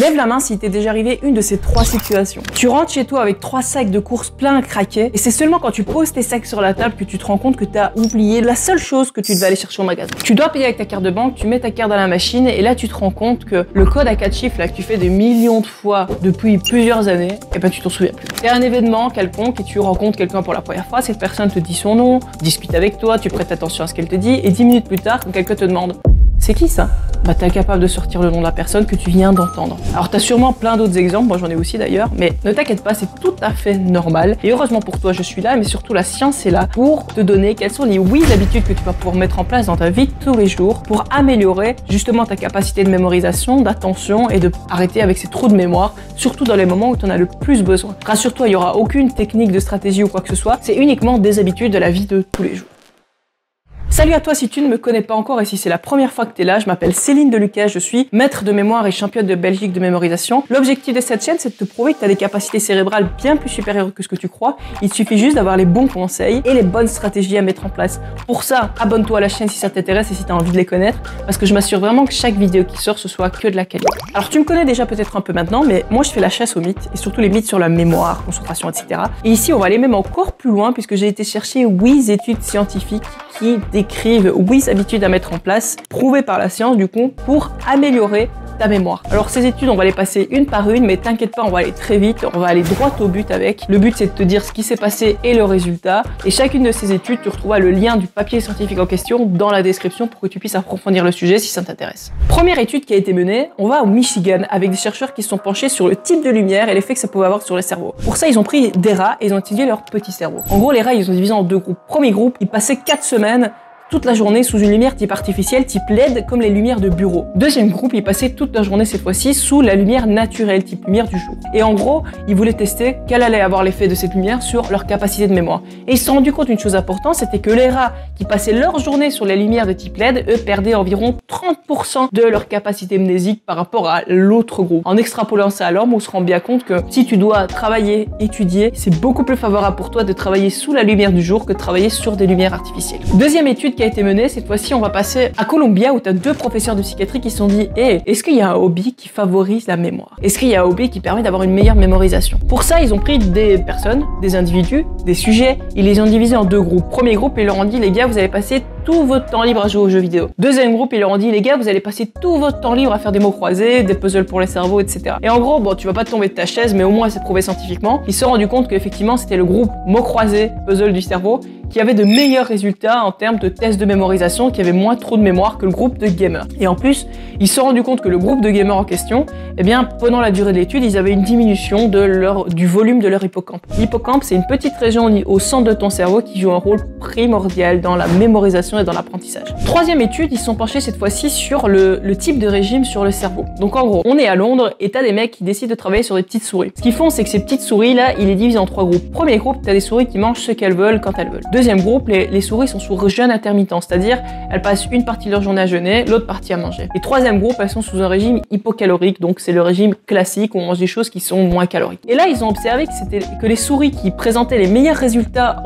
Lève la main si t'es déjà arrivé une de ces trois situations. Tu rentres chez toi avec 3 sacs de courses pleins à craquer et c'est seulement quand tu poses tes sacs sur la table que tu te rends compte que t'as oublié la seule chose que tu devais aller chercher au magasin. Tu dois payer avec ta carte de banque, tu mets ta carte dans la machine et là tu te rends compte que le code à 4 chiffres là que tu fais des millions de fois depuis plusieurs années, et ben tu t'en souviens plus. C'est un événement quelconque et tu rencontres quelqu'un pour la première fois, cette personne te dit son nom, discute avec toi, tu prêtes attention à ce qu'elle te dit et 10 minutes plus tard, quand quelqu'un te demande c'est qui ça? Bah t'es incapable de sortir le nom de la personne que tu viens d'entendre. Alors t'as sûrement plein d'autres exemples, moi j'en ai aussi d'ailleurs, mais ne t'inquiète pas, c'est tout à fait normal. Et heureusement pour toi, je suis là, mais surtout la science est là pour te donner quelles sont les 8 habitudes que tu vas pouvoir mettre en place dans ta vie de tous les jours pour améliorer justement ta capacité de mémorisation, d'attention et de arrêter avec ces trous de mémoire, surtout dans les moments où tu en as le plus besoin. Rassure-toi, il n'y aura aucune technique de stratégie ou quoi que ce soit, c'est uniquement des habitudes de la vie de tous les jours. Salut à toi si tu ne me connais pas encore et si c'est la première fois que tu es là, je m'appelle Céline Delucas, je suis maître de mémoire et championne de Belgique de mémorisation. L'objectif de cette chaîne, c'est de te prouver que tu as des capacités cérébrales bien plus supérieures que ce que tu crois. Il te suffit juste d'avoir les bons conseils et les bonnes stratégies à mettre en place. Pour ça, abonne-toi à la chaîne si ça t'intéresse et si tu as envie de les connaître, parce que je m'assure vraiment que chaque vidéo qui sort, ce soit que de la qualité. Alors tu me connais déjà peut-être un peu maintenant, mais moi je fais la chasse aux mythes et surtout les mythes sur la mémoire, concentration, etc. Et ici, on va aller même encore plus loin puisque j'ai été chercher 8 études scientifiques qui décrivent 8 habitudes à mettre en place, prouvées par la science du coup, pour améliorer ta mémoire. Alors ces études, on va les passer une par une, mais t'inquiète pas, on va aller très vite, on va aller droit au but avec. Le but, c'est de te dire ce qui s'est passé et le résultat. Et chacune de ces études, tu retrouveras le lien du papier scientifique en question dans la description pour que tu puisses approfondir le sujet si ça t'intéresse. Première étude qui a été menée, on va au Michigan avec des chercheurs qui se sont penchés sur le type de lumière et l'effet que ça pouvait avoir sur le cerveau. Pour ça, ils ont pris des rats et ils ont étudié leur petit cerveau. En gros, les rats, ils ont divisé en 2 groupes. Premier groupe, ils passaient 4 semaines toute la journée sous une lumière type artificielle, type LED, comme les lumières de bureau. Deuxième groupe, ils passaient toute la journée cette fois-ci sous la lumière naturelle, type lumière du jour. Et en gros, ils voulaient tester quel allait avoir l'effet de cette lumière sur leur capacité de mémoire. Et ils se sont rendus compte d'une chose importante, c'était que les rats qui passaient leur journée sur les lumières de type LED, eux, perdaient environ 30% de leur capacité mnésique par rapport à l'autre groupe. En extrapolant ça à l'homme, on se rend bien compte que si tu dois travailler, étudier, c'est beaucoup plus favorable pour toi de travailler sous la lumière du jour que de travailler sur des lumières artificielles. Deuxième étude qui a été menée, cette fois-ci on va passer à Columbia où tu as 2 professeurs de psychiatrie qui se sont dit hey, est-ce qu'il y a un hobby qui favorise la mémoire? Est-ce qu'il y a un hobby qui permet d'avoir une meilleure mémorisation? Pour ça, ils ont pris des personnes, des individus, des sujets, ils les ont divisés en 2 groupes. Premier groupe, ils leur ont dit les gars, vous allez passer tout votre temps libre à jouer aux jeux vidéo. Deuxième groupe, ils leur ont dit les gars, vous allez passer tout votre temps libre à faire des mots croisés, des puzzles pour les cerveaux, etc. Et en gros, bon, tu vas pas tomber de ta chaise, mais au moins c'est prouvé scientifiquement. Ils se sont rendus compte qu'effectivement c'était le groupe mots croisés, puzzle du cerveau, qui avait de meilleurs résultats en termes de tests de mémorisation, qui avait moins trop de mémoire que le groupe de gamers. Et en plus, ils se sont rendus compte que le groupe de gamers en question, eh bien, pendant la durée de l'étude, ils avaient une diminution du volume de leur hippocampe. L'hippocampe, c'est une petite région au centre de ton cerveau qui joue un rôle primordial dans la mémorisation et dans l'apprentissage. Troisième étude, ils se sont penchés cette fois-ci sur le type de régime sur le cerveau. Donc en gros, on est à Londres et t'as des mecs qui décident de travailler sur des petites souris. Ce qu'ils font, c'est que ces petites souris-là, ils les divisent en 3 groupes. Premier groupe, t'as des souris qui mangent ce qu'elles veulent quand elles veulent. Deuxième groupe, les souris sont sous jeûne intermittent, c'est-à-dire elles passent une partie de leur journée à jeûner, l'autre partie à manger. Et troisième groupe, elles sont sous un régime hypocalorique, donc c'est le régime classique où on mange des choses qui sont moins caloriques. Et là, ils ont observé que les souris qui présentaient les meilleurs résultats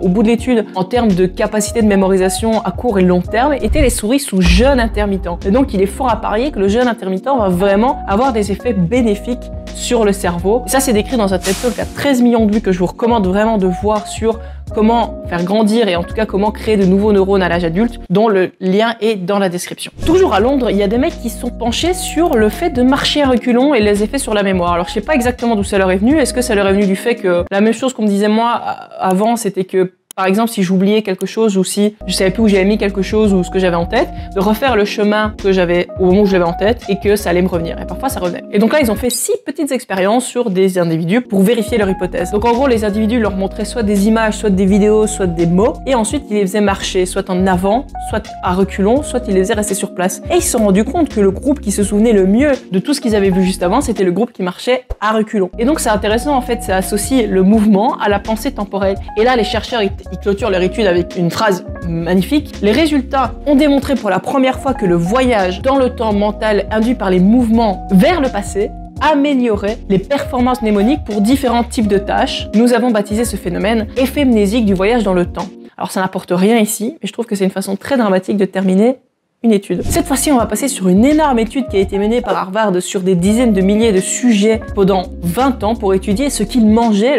au bout de l'étude en termes de capacité de mémorisation à court et long terme étaient les souris sous jeûne intermittent. Et donc il est fort à parier que le jeûne intermittent va vraiment avoir des effets bénéfiques sur le cerveau. Et ça c'est décrit dans un TED Talk à 13 millions de vues que je vous recommande vraiment de voir sur comment faire grandir et en tout cas comment créer de nouveaux neurones à l'âge adulte, dont le lien est dans la description. Toujours à Londres, il y a des mecs qui se sont penchés sur le fait de marcher à reculons et les effets sur la mémoire. Alors je sais pas exactement d'où ça leur est venu. Est-ce que ça leur est venu du fait que la même chose qu'on me disait moi avant, c'était que par exemple, si j'oubliais quelque chose ou si je savais plus où j'avais mis quelque chose ou ce que j'avais en tête, de refaire le chemin que j'avais au moment où je l'avais en tête et que ça allait me revenir. Et parfois, ça revenait. Et donc là, ils ont fait 6 petites expériences sur des individus pour vérifier leur hypothèse. Donc en gros, les individus leur montraient soit des images, soit des vidéos, soit des mots, et ensuite ils les faisaient marcher, soit en avant, soit à reculons, soit ils les faisaient rester sur place. Et ils se sont rendus compte que le groupe qui se souvenait le mieux de tout ce qu'ils avaient vu juste avant, c'était le groupe qui marchait à reculons. Et donc c'est intéressant en fait, ça associe le mouvement à la pensée temporelle. Et là, les chercheurs ils clôturent leur étude avec une phrase magnifique. Les résultats ont démontré pour la première fois que le voyage dans le temps mental induit par les mouvements vers le passé améliorer les performances mnémoniques pour différents types de tâches. Nous avons baptisé ce phénomène effet mnésique du voyage dans le temps. Alors ça n'apporte rien ici, mais je trouve que c'est une façon très dramatique de terminer une étude. Cette fois-ci, on va passer sur une énorme étude qui a été menée par Harvard sur des dizaines de milliers de sujets pendant 20 ans pour étudier ce qu'ils mangeaient,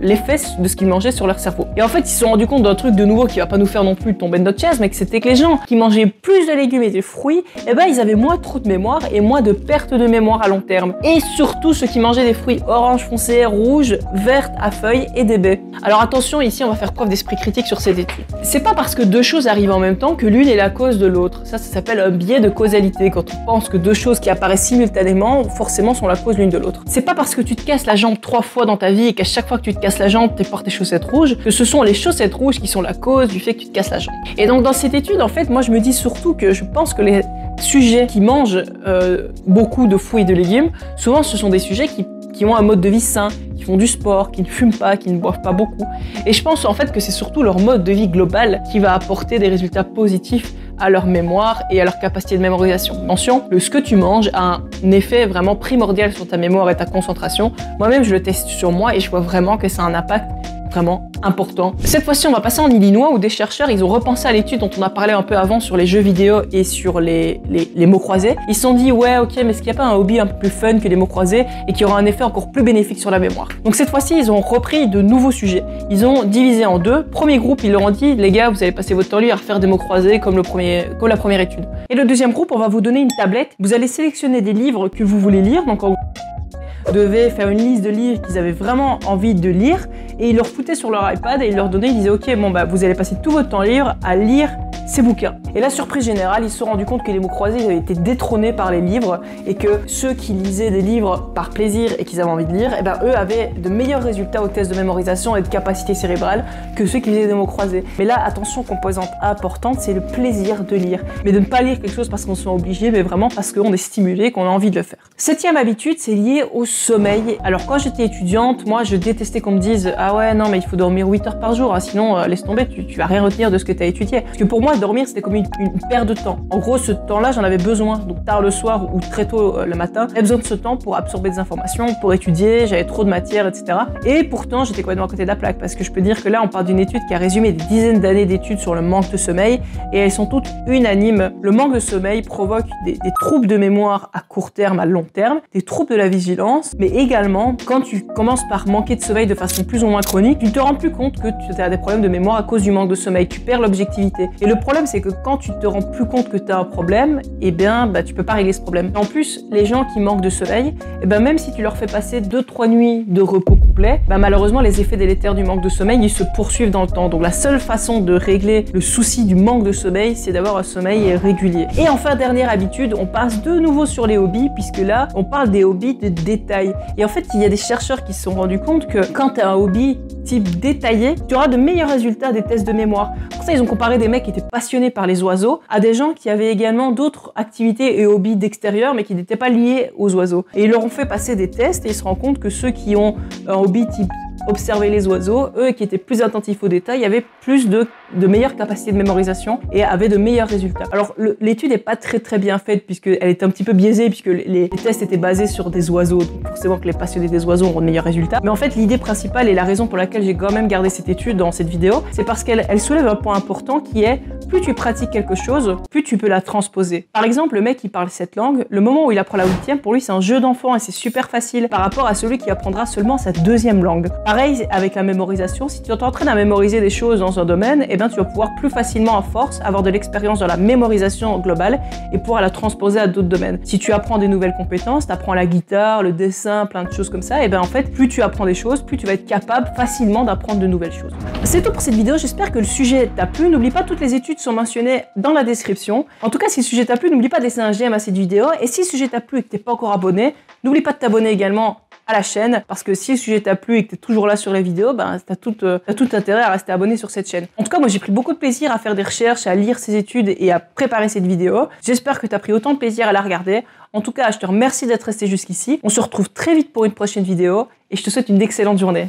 l'effet de ce qu'ils mangeaient sur leur cerveau. Et en fait, ils se sont rendus compte d'un truc de nouveau qui va pas nous faire non plus tomber de notre chaise, mais que c'était que les gens qui mangeaient plus de légumes et de fruits, eh ben, ils avaient moins de trous de mémoire et moins de perte de mémoire à long terme. Et surtout, ceux qui mangeaient des fruits orange foncé, rouge, verte à feuilles et des baies. Alors attention, ici, on va faire preuve d'esprit critique sur cette étude. C'est pas parce que deux choses arrivent en même temps que l'une est la cause de l'autre. Ça s'appelle un biais de causalité, quand on pense que deux choses qui apparaissent simultanément, forcément sont la cause l'une de l'autre. C'est pas parce que tu te casses la jambe 3 fois dans ta vie et qu'à chaque fois que tu te casses la jambe, tu portes tes chaussettes rouges, que ce sont les chaussettes rouges qui sont la cause du fait que tu te casses la jambe. Et donc dans cette étude, en fait, moi je me dis surtout que je pense que les sujets qui mangent beaucoup de fruits et de légumes, souvent ce sont des sujets qui ont un mode de vie sain, qui font du sport, qui ne fument pas, qui ne boivent pas beaucoup. Et je pense en fait que c'est surtout leur mode de vie global qui va apporter des résultats positifs à leur mémoire et à leur capacité de mémorisation. Attention, ce que tu manges a un effet vraiment primordial sur ta mémoire et ta concentration. Moi-même, je le teste sur moi et je vois vraiment que ça a un impact vraiment important. Cette fois-ci, on va passer en Illinois où des chercheurs, ils ont repensé à l'étude dont on a parlé un peu avant sur les jeux vidéo et sur les mots croisés. Ils se sont dit, ouais, ok, mais est-ce qu'il n'y a pas un hobby un peu plus fun que les mots croisés et qui aura un effet encore plus bénéfique sur la mémoire? Donc cette fois-ci, ils ont repris de nouveaux sujets. Ils ont divisé en deux. Premier groupe, ils leur ont dit, les gars, vous allez passer votre temps libre à faire des mots croisés comme la première étude. Et le deuxième groupe, on va vous donner une tablette. Vous allez sélectionner des livres que vous voulez lire. Donc en gros, devaient faire une liste de livres qu'ils avaient vraiment envie de lire et ils leur foutaient sur leur iPad et ils leur donnaient, ils disaient ok bon bah vous allez passer tout votre temps libre à lire ces bouquins. Et la surprise générale, ils se sont rendus compte que les mots croisés ils avaient été détrônés par les livres et que ceux qui lisaient des livres par plaisir et qu'ils avaient envie de lire, et ben eux avaient de meilleurs résultats aux tests de mémorisation et de capacité cérébrale que ceux qui lisaient des mots croisés. Mais là, attention, composante importante, c'est le plaisir de lire. Mais de ne pas lire quelque chose parce qu'on se sent obligé, mais vraiment parce qu'on est stimulé, qu'on a envie de le faire. Septième habitude, c'est lié au sommeil. Alors quand j'étais étudiante, moi je détestais qu'on me dise ah ouais non mais il faut dormir 8 heures par jour, hein, sinon laisse tomber, tu vas rien retenir de ce que tu as étudié. Parce que pour moi dormir c'était comme une perte de temps. En gros ce temps-là j'en avais besoin, donc tard le soir ou très tôt le matin, j'avais besoin de ce temps pour absorber des informations, pour étudier, j'avais trop de matière, etc. Et pourtant j'étais complètement à côté de la plaque parce que je peux dire que là on parle d'une étude qui a résumé des dizaines d'années d'études sur le manque de sommeil et elles sont toutes unanimes. Le manque de sommeil provoque des troubles de mémoire à court terme, à long terme, des troubles de la vigilance, mais également quand tu commences par manquer de sommeil de façon plus ou moins chronique, tu te rends plus compte que tu as des problèmes de mémoire à cause du manque de sommeil, tu perds l'objectivité. Et le problème c'est que quand tu te rends plus compte que tu as un problème, eh bien tu peux pas régler ce problème. En plus, les gens qui manquent de sommeil, eh ben même si tu leur fais passer 2-3 nuits de repos complet, malheureusement les effets délétères du manque de sommeil, ils se poursuivent dans le temps. Donc la seule façon de régler le souci du manque de sommeil, c'est d'avoir un sommeil régulier. Et enfin, dernière habitude, on passe de nouveau sur les hobbies, puisque là, on parle des hobbies de détail. Et en fait, il y a des chercheurs qui se sont rendus compte que quand tu as un hobby type détaillé, tu auras de meilleurs résultats des tests de mémoire. Pour ça, ils ont comparé des mecs qui étaient passionnés par les oiseaux à des gens qui avaient également d'autres activités et hobbies d'extérieur, mais qui n'étaient pas liés aux oiseaux. Et ils leur ont fait passer des tests et ils se rendent compte que ceux qui ont un hobby type observer les oiseaux, eux qui étaient plus attentifs aux détails, avaient plus de meilleures capacités de mémorisation et avaient de meilleurs résultats. Alors l'étude n'est pas très bien faite puisqu'elle est un petit peu biaisée puisque les tests étaient basés sur des oiseaux, donc forcément que les passionnés des oiseaux auront de meilleurs résultats. Mais en fait l'idée principale et la raison pour laquelle j'ai quand même gardé cette étude dans cette vidéo, c'est parce qu'elle soulève un point important qui est plus tu pratiques quelque chose, plus tu peux la transposer. Par exemple, le mec qui parle cette langue, le moment où il apprend la 8e, pour lui c'est un jeu d'enfant et c'est super facile par rapport à celui qui apprendra seulement sa 2e langue. Pareil avec la mémorisation, si tu t'entraînes à mémoriser des choses dans un domaine, eh bien tu vas pouvoir plus facilement à force avoir de l'expérience dans la mémorisation globale et pouvoir la transposer à d'autres domaines. Si tu apprends des nouvelles compétences, tu apprends la guitare, le dessin, plein de choses comme ça, et bien en fait plus tu apprends des choses, plus tu vas être capable facilement d'apprendre de nouvelles choses. C'est tout pour cette vidéo, j'espère que le sujet t'a plu. N'oublie pas, toutes les études sont mentionnées dans la description. En tout cas, si le sujet t'a plu, n'oublie pas de laisser un j'aime à cette vidéo. Et si le sujet t'a plu et que t'es pas encore abonné, n'oublie pas de t'abonner également à la chaîne, parce que si le sujet t'a plu et que t'es toujours là sur les vidéos, t'as tout intérêt à rester abonné sur cette chaîne. En tout cas, moi j'ai pris beaucoup de plaisir à faire des recherches, à lire ces études et à préparer cette vidéo. J'espère que t'as pris autant de plaisir à la regarder. En tout cas, je te remercie d'être resté jusqu'ici. On se retrouve très vite pour une prochaine vidéo et je te souhaite une excellente journée.